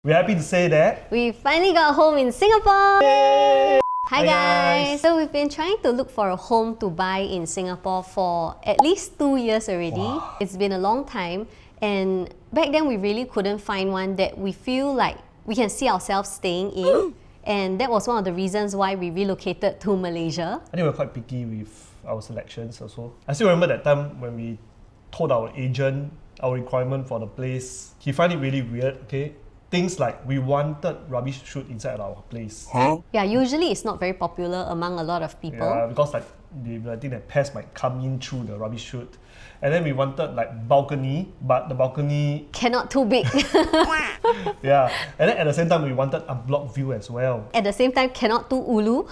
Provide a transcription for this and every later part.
We're happy to say that we finally got a home in Singapore! Yay! Hi guys! So we've been trying to look for a home to buy in Singapore for at least 2 years already. Wow. It's been a long time, and back then we really couldn't find one that we feel like we can see ourselves staying in. And that was one of the reasons why we relocated to Malaysia. I think we're quite picky with our selections also. I still remember that time when we told our agent our requirement for the place. He found it really weird, okay? Things like we wanted rubbish chute inside our place. Yeah, usually it's not very popular among a lot of people. Yeah, because like I think that pests might come in through the rubbish chute. And then we wanted like balcony, but the balcony cannot too big. Yeah, and then at the same time we wanted a block view as well. At the same time, cannot too ulu.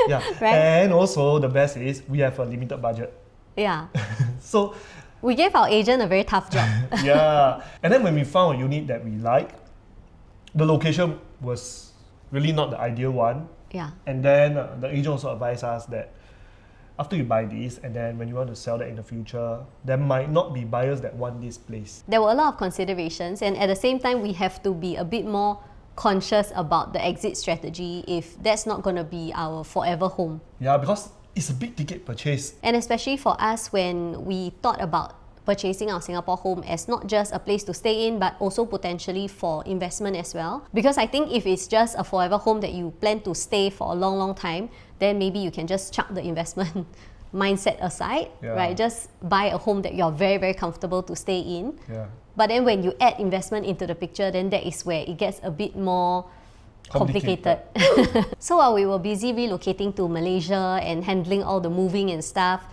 Yeah, right? And also the best is we have a limited budget. Yeah. So we gave our agent a very tough job. Yeah, and then when we found a unit that we like, the location was really not the ideal one. Yeah. And then the agent also advised us that after you buy this and then when you want to sell that in the future, there might not be buyers that want this place. There were a lot of considerations, and at the same time we have to be a bit more conscious about the exit strategy if that's not going to be our forever home. Yeah, because it's a big ticket purchase. And especially for us when we thought about purchasing our Singapore home as not just a place to stay in but also potentially for investment as well. Because I think if it's just a forever home that you plan to stay for a long time, then maybe you can just chuck the investment mindset aside, right? Just buy a home that you're very comfortable to stay in. Yeah. But then when you add investment into the picture, then that is where it gets a bit more complicated. So while we were busy relocating to Malaysia and handling all the moving and stuff,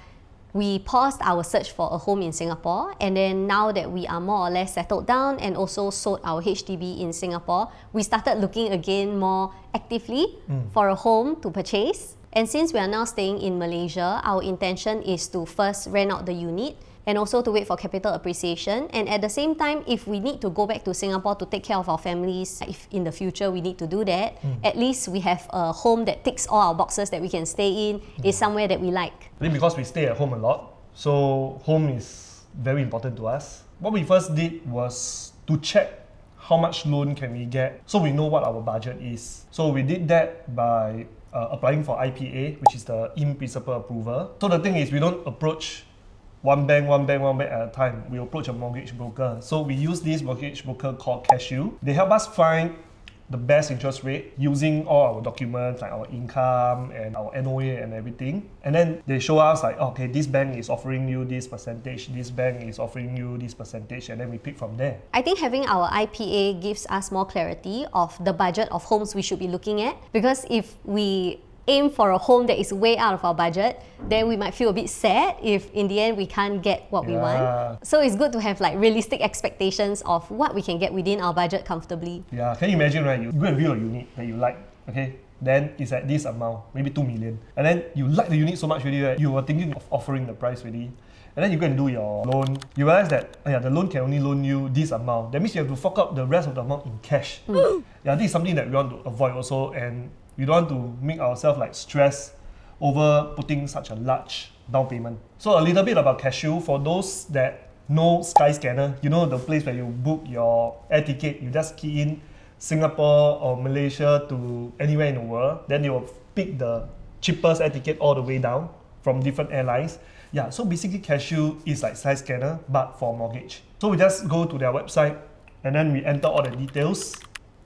we paused our search for a home in Singapore, and then now that we are more or less settled down and also sold our HDB in Singapore, we started looking again more actively for a home to purchase. And since we are now staying in Malaysia, our intention is to first rent out the unit and also to wait for capital appreciation. And at the same time, if we need to go back to Singapore to take care of our families, if in the future we need to do that, at least we have a home that ticks all our boxes that we can stay in, is somewhere that we like. I think because we stay at home a lot, so home is very important to us. What we first did was to check how much loan can we get so we know what our budget is. So we did that by applying for IPA, which is the in-principle approval. So the thing is, we don't approach one bank at a time. We approach a mortgage broker. So we use this mortgage broker called Cashew. They help us find the best interest rate using all our documents like our income and our NOA and everything. And then they show us like, okay, this bank is offering you this percentage, this bank is offering you this percentage, and then we pick from there. I think having our IPA gives us more clarity of the budget of homes we should be looking at, because if we aim for a home that is way out of our budget, then we might feel a bit sad if in the end we can't get what we want. So it's good to have like realistic expectations of what we can get within our budget comfortably. Yeah, can you imagine, right? You go and view a unit that you like, okay? Then it's at this amount, maybe 2 million. And then you like the unit so much already, right? You were thinking of offering the price already. And then you go and do your loan. You realize that the loan can only loan you this amount. That means you have to fork out the rest of the amount in cash. Yeah, this is something that we want to avoid also, and we don't want to make ourselves like stress over putting such a large down payment. So a little bit about Cashew. For those that know Skyscanner, you know the place where you book your air ticket, you just key in Singapore or Malaysia to anywhere in the world, then they will pick the cheapest air ticket all the way down from different airlines. Yeah, so basically Cashew is like Skyscanner but for mortgage. So we just go to their website and then we enter all the details,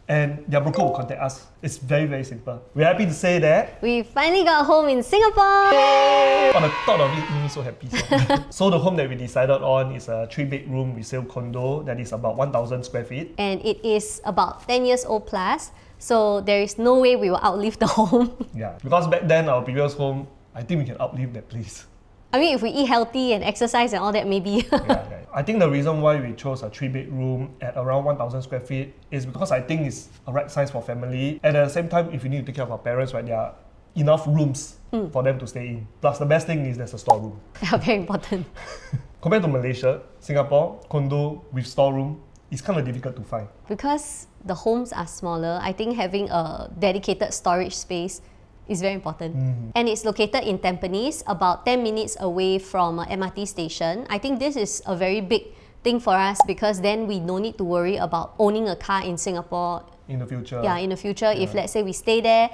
and their broker will contact us. It's very simple. We're happy to say that we finally got a home in Singapore! Yay! On the thought of it made me so happy. So the home that we decided on is a 3-bedroom resale condo that is about 1,000 square feet. And it is about 10 years old plus, so there is no way we will outlive the home. Yeah, because back then our previous home, I think we can outlive that place. I mean, if we eat healthy and exercise and all that, maybe. Yeah. I think the reason why we chose a 3-bedroom at around 1,000 square feet is because I think it's a right size for family. And at the same time, if we need to take care of our parents, right, there are enough rooms for them to stay in. Plus, the best thing is there's a storeroom. Yeah, very important. Compared to Malaysia, Singapore, condo with storeroom is kind of difficult to find. Because the homes are smaller, I think having a dedicated storage space is very important. And it's located in Tampines, about 10 minutes away from MRT station. I think this is a very big thing for us because then we no need to worry about owning a car in Singapore. In the future. Yeah, in the future, if let's say we stay there,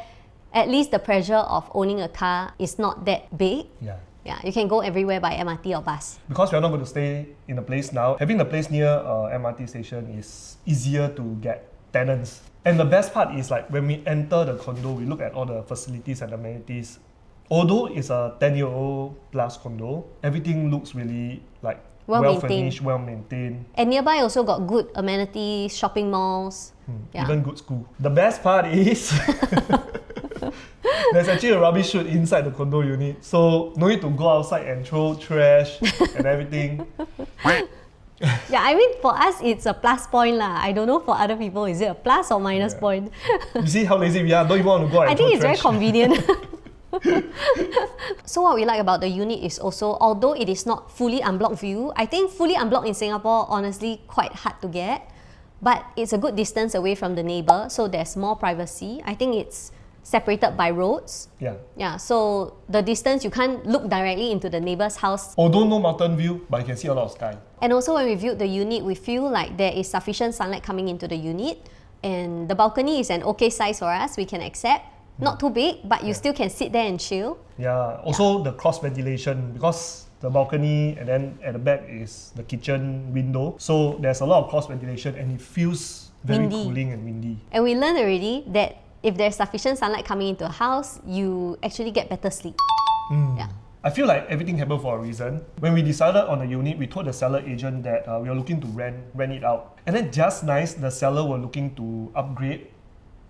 at least the pressure of owning a car is not that big. Yeah. Yeah, you can go everywhere by MRT or bus. Because we're not going to stay in a place now, having the place near a MRT station is easier to get tenants. And the best part is like when we enter the condo, we look at all the facilities and amenities. Although it's a 10-year-old plus condo, everything looks really like well furnished, well maintained. And nearby also got good amenities, shopping malls. Yeah. Even good school. The best part is there's actually a rubbish chute inside the condo unit, so no need to go outside and throw trash and everything. Yeah, I mean for us it's a plus point lah. I don't know for other people, is it a plus or minus point? You see how lazy we are? Don't even want to go and I think it's trash. very convenient. So what we like about the unit is also, although it is not fully unblocked view, I think fully unblocked in Singapore honestly quite hard to get, but it's a good distance away from the neighbour, so there's more privacy. I think it's separated by roads. Yeah, so the distance you can't look directly into the neighbour's house. Although no mountain view, but you can see a lot of sky. And also when we viewed the unit, we feel like there is sufficient sunlight coming into the unit, and the balcony is an okay size for us, we can accept. Not too big, but you still can sit there and chill. Yeah, also the cross ventilation, because the balcony and then at the back is the kitchen window, so there's a lot of cross ventilation and it feels very windy. Cooling and windy. And we learned already that if there's sufficient sunlight coming into a house, you actually get better sleep. Yeah. I feel like everything happened for a reason. When we decided on the unit, we told the seller agent that we were looking to rent it out. And then just nice, the seller were looking to upgrade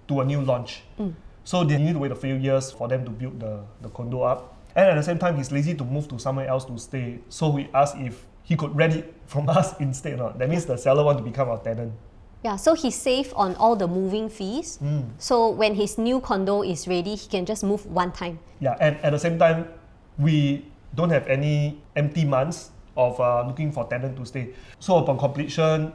to a new launch. So they need to wait a few years for them to build the condo up. And at the same time, he's lazy to move to somewhere else to stay. So we asked if he could rent it from us instead or not. That means the seller want to become our tenant. Yeah, so he saved on all the moving fees. So when his new condo is ready, he can just move one time. Yeah, and at the same time, we don't have any empty months of looking for tenant to stay. So upon completion,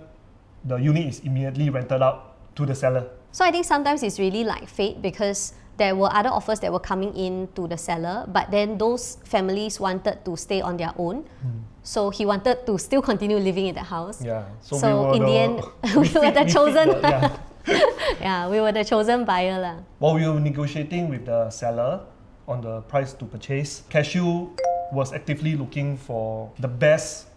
the unit is immediately rented out to the seller. So I think sometimes it's really like fate, because there were other offers that were coming in to the seller, but then those families wanted to stay on their own. So he wanted to still continue living in the house. Yeah. So in the end, we were the chosen. Yeah, we were the chosen buyer lah. While we were negotiating with the seller on the price to purchase, Cashew was actively looking for the best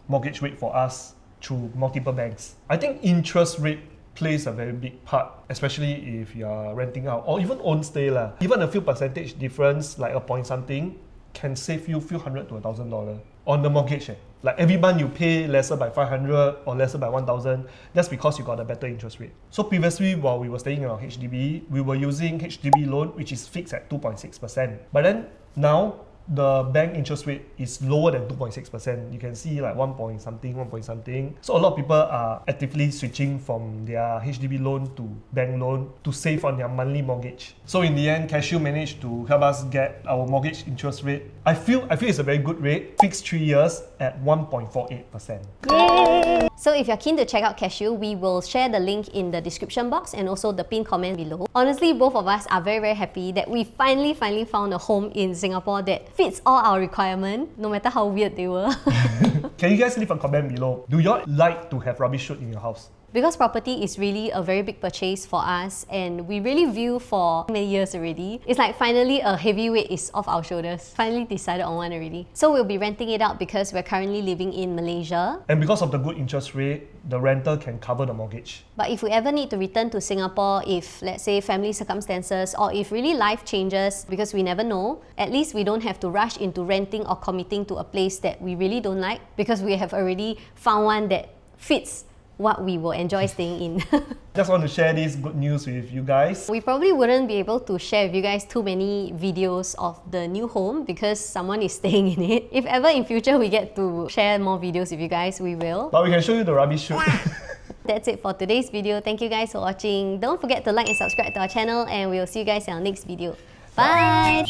mortgage rate for us through multiple banks. I think interest rate plays a very big part, especially if you're renting out or even own stay lah. Even a few percentage difference, like a point something, can save you a few $100 to $1,000 on the mortgage. Like every month you pay lesser by 500 or lesser by 1,000, that's because you got a better interest rate. So previously, while we were staying in our HDB, we were using HDB loan, which is fixed at 2.6%. But then now, the bank interest rate is lower than 2.6%. You can see like 1 point something. So a lot of people are actively switching from their HDB loan to bank loan to save on their monthly mortgage. So in the end, Cashew managed to help us get our mortgage interest rate. I feel it's a very good rate, fixed 3 years at 1.48%. Yay! So if you're keen to check out Cashew, we will share the link in the description box and also the pinned comment below. Honestly, both of us are very happy that we finally found a home in Singapore that fits all our requirements, no matter how weird they were. Can you guys leave a comment below? Do you like to have rubbish chute in your house? Because property is really a very big purchase for us and we really view for many years already. It's like finally a heavy weight is off our shoulders. Finally decided on one already. So we'll be renting it out because we're currently living in Malaysia. And because of the good interest rate, the renter can cover the mortgage. But if we ever need to return to Singapore, if let's say family circumstances or if really life changes, because we never know, at least we don't have to rush into renting or committing to a place that we really don't like, because we have already found one that fits what we will enjoy staying in. Just want to share this good news with you guys. We probably wouldn't be able to share with you guys too many videos of the new home because someone is staying in it. If ever in future we get to share more videos with you guys, we will. But we can show you the rubbish chute. That's it for today's video. Thank you guys for watching. Don't forget to like and subscribe to our channel and we'll see you guys in our next video. Bye!